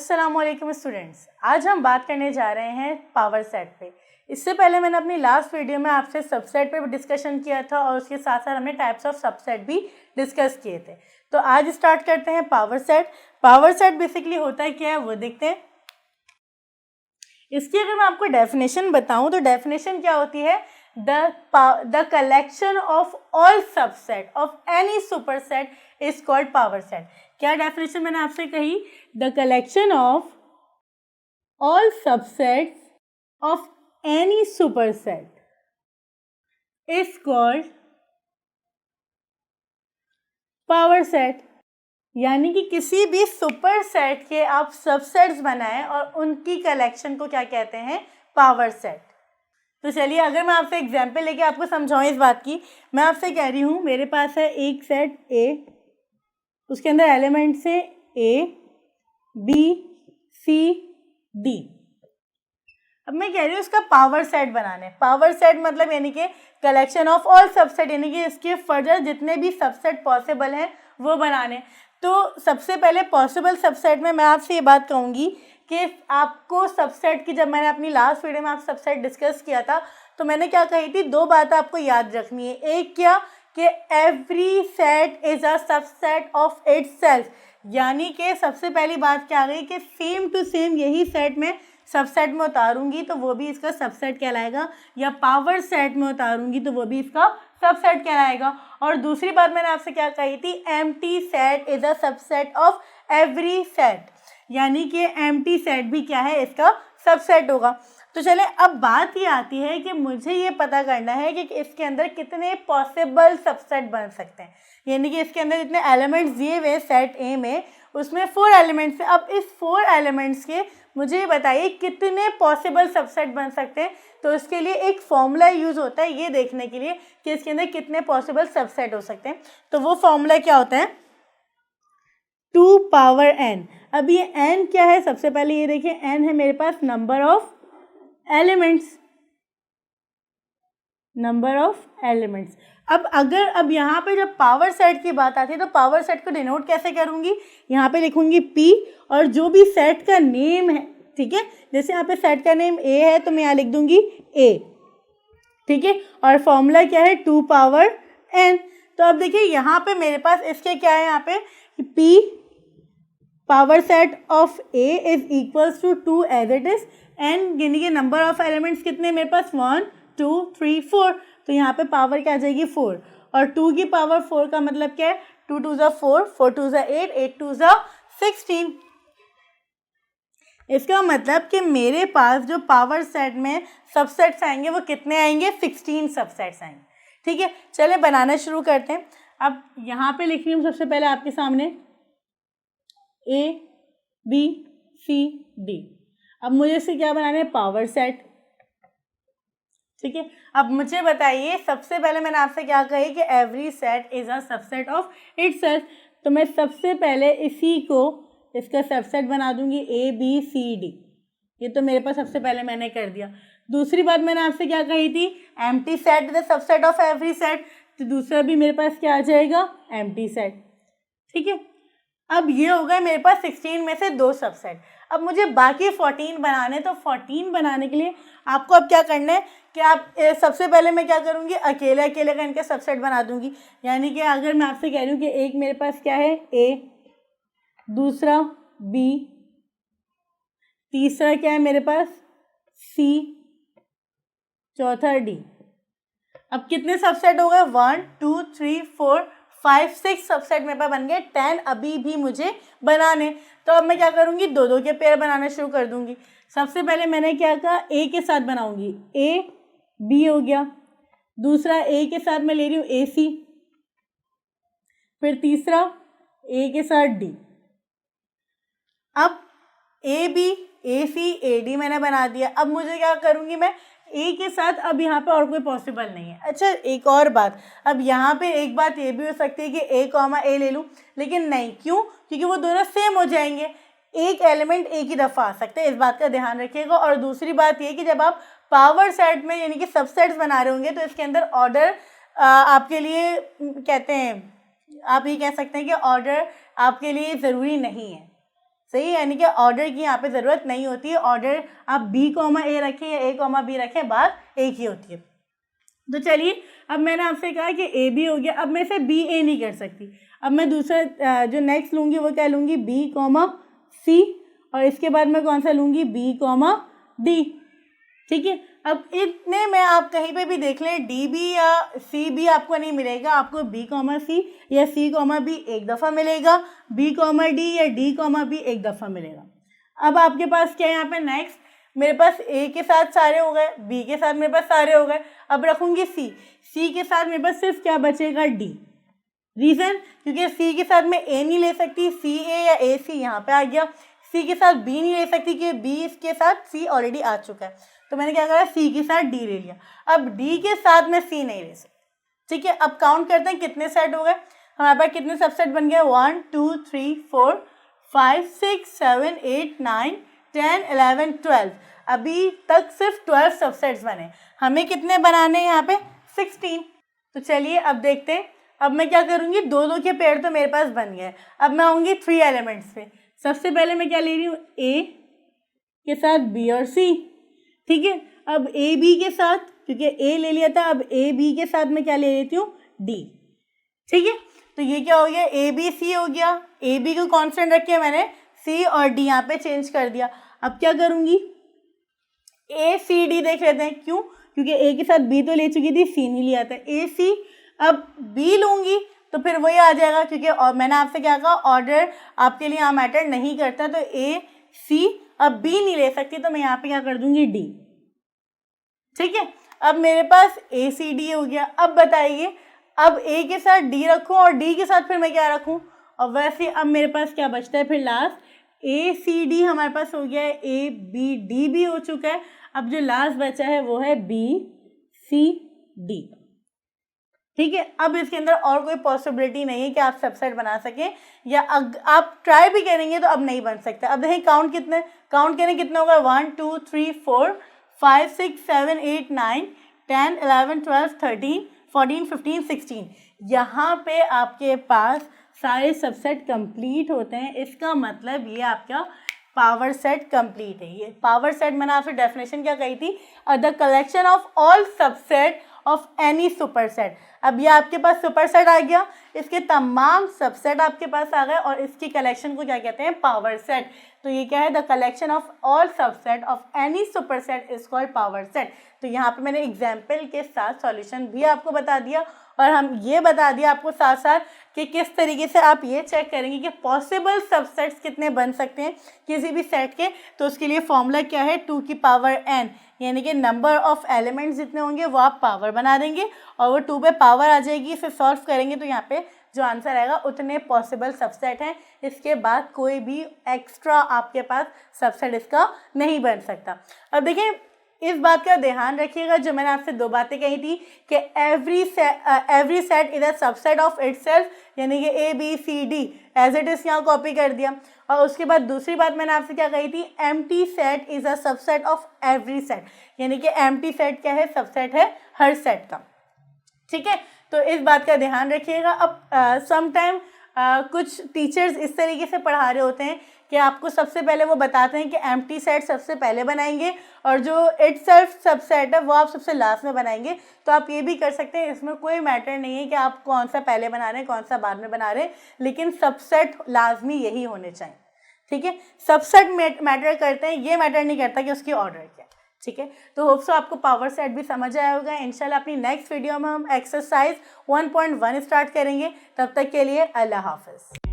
अस्सलामुअलैकुम स्टूडेंट्स, आज हम बात करने जा रहे हैं पावर सेट पे। इससे पहले मैंने अपनी लास्ट वीडियो में आपसे सबसेट पे डिस्कशन किया था और उसके साथ साथ हमने टाइप्स ऑफ सबसेट भी डिस्कस किए थे। तो आज स्टार्ट करते हैं power set. Power set basically होता है क्या है वो देखते हैं। इसकी अगर मैं आपको डेफिनेशन बताऊं तो डेफिनेशन क्या होती है, the collection of all subset of any superset is called power set. क्या डेफिनेशन मैंने आपसे कही, the collection of all subsets of any superset is called power set. यानी कि किसी भी सुपर सेट के आप सबसेट्स बनाएं और उनकी कलेक्शन को क्या कहते हैं, पावर सेट। तो चलिए अगर मैं आपसे एग्जांपल लेके आपको समझाऊं इस बात की, मैं आपसे कह रही हूँ मेरे पास है एक सेट ए, उसके अंदर एलिमेंट्स हैं ए बी सी डी। अब मैं कह रही हूँ इसका पावर सेट बनाने। पावर सेट मतलब यानी कि कलेक्शन ऑफ ऑल सबसेट, यानी कि इसके फर्दर जितने भी सबसेट पॉसिबल हैं वो बनाने। तो सबसे पहले पॉसिबल सबसेट में मैं आपसे ये बात कहूँगी कि आपको सबसेट की, जब मैंने अपनी लास्ट वीडियो में आप सबसेट डिस्कस किया था तो मैंने क्या कही थी, दो बातें आपको याद रखनी है। एक क्या कि every set is a subset of itself, यानी कि सबसे पहली बात क्या आ गई कि सेम टू सेम यही सेट में सबसेट में उतारूंगी तो वो भी इसका सबसेट कहलाएगा, या पावर सेट में उतारूंगी तो वो भी इसका सबसेट कहलाएगा। और दूसरी बात मैंने आपसे क्या कही थी, empty set is a subset of every set, यानी कि एम्प्टी सेट भी क्या है, इसका सबसेट होगा। तो चले अब बात ये आती है कि मुझे ये पता करना है कि इसके अंदर कितने पॉसिबल सबसेट बन सकते हैं, यानी कि इसके अंदर जितने एलिमेंट्स दिए हुए सेट ए में उसमें 4 एलिमेंट्स हैं। अब इस 4 एलिमेंट्स के मुझे बताइए कितने पॉसिबल सबसेट बन सकते हैं। तो इसके लिए एक फॉर्मूला यूज़ होता है ये देखने के लिए कि इसके अंदर कितने पॉसिबल सबसेट हो सकते हैं। तो वो फॉर्मूला क्या होता है, 2 पावर n। अब ये n क्या है, सबसे पहले ये देखिए n है मेरे पास number of elements, number of elements. अब यहाँ पे जब पावर सेट की बात आती है तो पावर सेट को डिनोट कैसे करूँगी, यहाँ पे लिखूँगी P और जो भी सेट का नेम है, ठीक है, जैसे यहाँ पे सेट का नेम A है तो मैं यहाँ लिख दूँगी A, ठीक है। और फॉर्मूला क्या है, 2 पावर n। तो अब देखिए यहाँ पे मेरे पास इसके क्या है, यहाँ पे P power set of A is equals to 2 as it is n, यानी कि नंबर ऑफ एलिमेंट्स कितने मेरे पास 1 2 3 4, तो यहाँ पे पावर क्या आ जाएगी 4, और 2 की पावर 4 का मतलब क्या है, 2 2 ज़ा 4, 4 2 ज़ा 8, 8 2 ज़ा 16। इसका मतलब कि मेरे पास जो पावर सेट में सबसेट्स आएंगे वो कितने आएंगे, 16 सबसेट्स आएंगे, ठीक है। चले बनाना शुरू करते हैं। अब यहाँ पे लिख रही हूँ सबसे पहले आपके सामने A B C D। अब मुझे इससे क्या बनाना है, पावर सेट, ठीक है। अब मुझे बताइए सबसे पहले मैंने आपसे क्या कही कि every set is a subset of itself, तो मैं सबसे पहले इसी को इसका सबसेट बना दूंगी A B C D। ये तो मेरे पास सबसे पहले मैंने कर दिया। दूसरी बात मैंने आपसे क्या कही थी, empty set is the subset of every set, तो दूसरा भी मेरे पास क्या आ जाएगा, एम्प्टी सेट, ठीक है। अब ये हो गए मेरे पास 16 में से 2 सबसेट। अब मुझे बाकी 14 बनाने, तो 14 बनाने के लिए आपको अब क्या करना है कि आप सबसे पहले मैं क्या करूँगी, अकेले अकेले का इनके सबसेट बना दूँगी। यानी कि अगर मैं आपसे कह रही हूँ कि एक मेरे पास क्या है A, दूसरा B, तीसरा क्या है मेरे पास C, चौथा D। अब कितने सबसेट हो गए, 1 2 3 4 5 6 सबसेट मेरे पास बन गए, 10 अभी भी मुझे बनाने। तो अब मैं क्या करूँगी, 2 के पेयर बनाना शुरू कर दूँगी। सबसे पहले मैंने क्या कहा, A के साथ बनाऊँगी, A B हो गया, दूसरा A के साथ मैं ले रही हूँ AC, फिर तीसरा A के साथ D। अब AB AC AD मैंने बना दिया। अब मुझे क्या करूँगी, मैं ए के साथ, अब यहाँ पे और कोई पॉसिबल नहीं है। अच्छा एक और बात, अब यहाँ पे एक बात ये भी हो सकती है कि A कॉमा A ले लूँ, लेकिन नहीं, क्यों, क्योंकि वो दोनों सेम हो जाएंगे, एक एलिमेंट एक ही दफ़ा आ सकते हैं, इस बात का ध्यान रखिएगा। और दूसरी बात ये कि जब आप पावर सेट में यानी कि सबसेट्स बना रहे होंगे तो इसके अंदर ऑर्डर आपके लिए कहते हैं, आप ये कह सकते हैं कि ऑर्डर आपके लिए ज़रूरी नहीं है, सही है, यानी कि ऑर्डर की यहाँ पे ज़रूरत नहीं होती है। ऑर्डर आप बी कॉमा ए रखें या ए कॉमा बी रखें, बात एक ही होती है। तो चलिए, अब मैंने आपसे कहा कि ए बी हो गया, अब मैं इसे बी ए नहीं कर सकती। अब मैं दूसरा जो नेक्स्ट लूँगी वो क्या लूँगी, बी कॉमा सी, और इसके बाद मैं कौन सा लूँगी, बी कॉमा डी। ठीक है, अब इतने में आप कहीं पे भी देख लें डी बी या सी बी आपको नहीं मिलेगा, आपको बी कॉमा सी या सी कॉमा बी एक दफ़ा मिलेगा, बी कॉमा डी या डी कॉमा बी एक दफ़ा मिलेगा। अब आपके पास क्या है यहाँ पे नेक्स्ट, मेरे पास ए के साथ सारे हो गए, बी के साथ मेरे पास सारे हो गए, अब रखूँगी सी के साथ मेरे पास सिर्फ क्या बचेगा, डी। रीज़न, क्योंकि सी के साथ मैं ए नहीं ले सकती, सी ए या ए सी यहाँ पे आ गया। सी के साथ बी नहीं ले सकती कि बी इसके साथ सी ऑलरेडी आ चुका है, तो मैंने क्या करा, सी के साथ डी ले लिया। अब डी के साथ मैं सी नहीं ले सकती। ठीक है, अब काउंट करते हैं कितने सेट हो गए हमारे पास, कितने सबसेट बन गए, 1 2 3 4 5 6 7 8 9 10 11 12। अभी तक सिर्फ 12 सबसेट्स बने, हमें कितने बनाने हैं यहाँ पे, 16। तो चलिए अब देखते हैं। अब मैं क्या करूँगी, दो दो के पेयर तो मेरे पास बन गए, अब मैं आऊँगी 3 एलिमेंट्स पे। सबसे पहले मैं क्या ले रही हूँ, ए के साथ बी और सी। ठीक है, अब ए बी के साथ, क्योंकि ए ले लिया था, अब ए बी के साथ मैं क्या ले लेती हूँ, डी। ठीक है, तो ये क्या हो गया, ए बी सी हो गया। ए बी को कांस्टेंट रख के मैंने सी और डी यहाँ पे चेंज कर दिया। अब क्या करूँगी, ए सी डी देख लेते हैं, क्यों, क्योंकि ए के साथ बी तो ले चुकी थी, सी नहीं लिया था, ए सी। अब बी लूँगी तो फिर वही आ जाएगा, क्योंकि और मैंने आपसे क्या कहा, ऑर्डर आपके लिए यहाँ मैटर नहीं करता, तो ए सी, अब बी नहीं ले सकती तो मैं यहाँ पे क्या कर दूंगी, डी। ठीक है, अब मेरे पास ए सी डी हो गया। अब बताइए, अब ए के साथ डी रखूँ और डी के साथ फिर मैं क्या रखूँ, और वैसे अब मेरे पास क्या बचता है फिर लास्ट, ए सी डी हमारे पास हो गया है, ए बी डी भी हो चुका है। अब जो लास्ट बचा है वो है बी सी डी। ठीक है, अब इसके अंदर और कोई पॉसिबिलिटी नहीं है कि आप सबसेट बना सकें, या आप ट्राई भी करेंगे तो अब नहीं बन सकता। अब देखिए काउंट करें कितना होगा, 1 2 3 4 5 6 7 8 9 10 11 12 13 14 15 16। यहाँ पे आपके पास सारे सबसेट कंप्लीट होते हैं। इसका मतलब ये आपका पावर सेट कंप्लीट है। ये पावर सेट मैंने आपसे डेफिनेशन क्या कही थी, the collection of all subset of any super set. अब ये आपके पास सुपर सेट आ गया, इसके तमाम सबसेट आपके पास आ गए और इसकी कलेक्शन को क्या कहते हैं, पावर सेट। तो ये क्या है, the collection of all subset of any super set is called power set. तो यहाँ पे मैंने एग्जाम्पल के साथ सॉल्यूशन भी आपको बता दिया, और हम ये बता दिया आपको साथ साथ कि किस तरीके से आप ये चेक करेंगे कि पॉसिबल सबसेट्स कितने बन सकते हैं किसी भी सेट के। तो उसके लिए फॉर्मूला क्या है, 2 की पावर n, यानी कि नंबर ऑफ एलिमेंट्स जितने होंगे वो आप पावर बना देंगे और वो 2 पे पावर आ जाएगी। फिर सॉल्व करेंगे तो यहाँ पे जो आंसर आएगा उतने पॉसिबल सबसेट हैं, इसके बाद कोई भी एक्स्ट्रा आपके पास सबसेट इसका नहीं बन सकता। अब देखिए, इस बात का ध्यान रखिएगा, जो मैंने आपसे 2 बातें कही थी कि every set is a subset of itself, यानी कि A B C D as it is यहाँ कॉपी कर दिया। और उसके बाद दूसरी बात मैंने आपसे क्या कही थी, empty set is a subset of every set, यानी कि एम्प्टी सेट क्या है, सबसेट है हर सेट का। ठीक है, तो इस बात का ध्यान रखिएगा। अब समटाइम कुछ टीचर्स इस तरीके से पढ़ा रहे होते हैं कि आपको सबसे पहले वो बताते हैं कि एम्प्टी सेट सबसे पहले बनाएंगे और जो इटसेल्फ सबसेट है वो आप सबसे लास्ट में बनाएंगे। तो आप ये भी कर सकते हैं, इसमें कोई मैटर नहीं है कि आप कौन सा पहले बना रहे हैं कौन सा बाद में बना रहे हैं, लेकिन सबसेट लाजमी यही होने चाहिए। ठीक है, सबसेट मैटर करते हैं, ये मैटर नहीं करता कि उसकी ऑर्डर क्या है। ठीक है, तो होप सो आपको पावर सेट भी समझ आया होगा। इंशाल्लाह अपनी नेक्स्ट वीडियो में हम एक्सरसाइज 1.1 स्टार्ट करेंगे। तब तक के लिए अल्लाह हाफिज़।